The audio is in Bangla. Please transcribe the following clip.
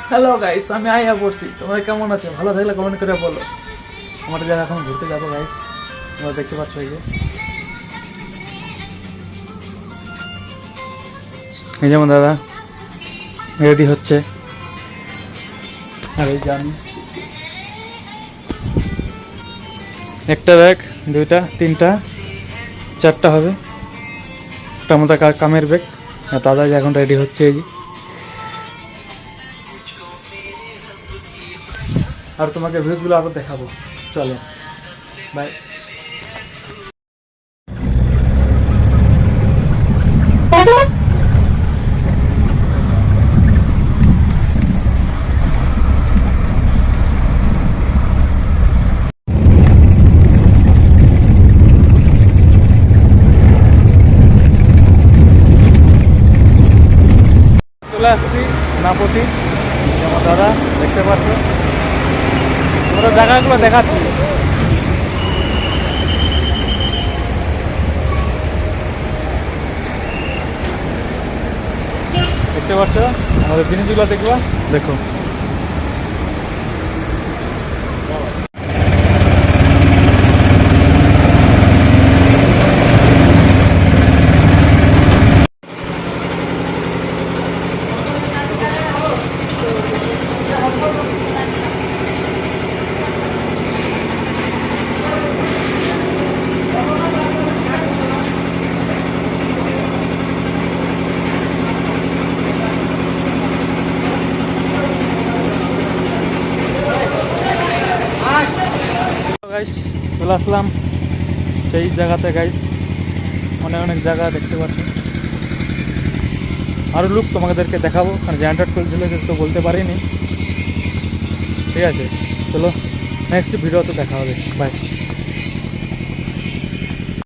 হ্যালো গাইস, আমি আইয়া পড়ছি। তোমরা কেমন আছো? ভালো থাকলে কমেন্ট করে বলো। আমরা যারা এখন ঘুরতে যাবো গাইস, তোমরা দেখতে পাচ্ছ এই যেমন দাদা রেডি হচ্ছে, আর এই যে আমি। একটা ব্যাগ, দুইটা, তিনটা, চারটা হবে। একটা মতো কামের ব্যাগ। আর দাদা যে এখন রেডি হচ্ছে এই যে। আর তোমাকে ভিউজগুলো আবার দেখাবো, চলো বাই। চলে আসছি নাপতি, যেমন দাদা দেখতে পাচ্ছ। তোমরা জায়গাগুলো দেখাচ্ছি। দেখতে পাচ্ছ আমাদের জিনিসগুলো, দেখবা দেখো। গাইস চলে আসলাম সেই জায়গাতে গাইস, অনেক অনেক জায়গা দেখতে পাচ্ছি। আরও লুক তোমাদেরকে দেখাবো, কারণ জেনারেটর চলছিল তো বলতে পারিনি। ঠিক আছে, চলো নেক্সট ভিডিওতে দেখা হবে, বাই।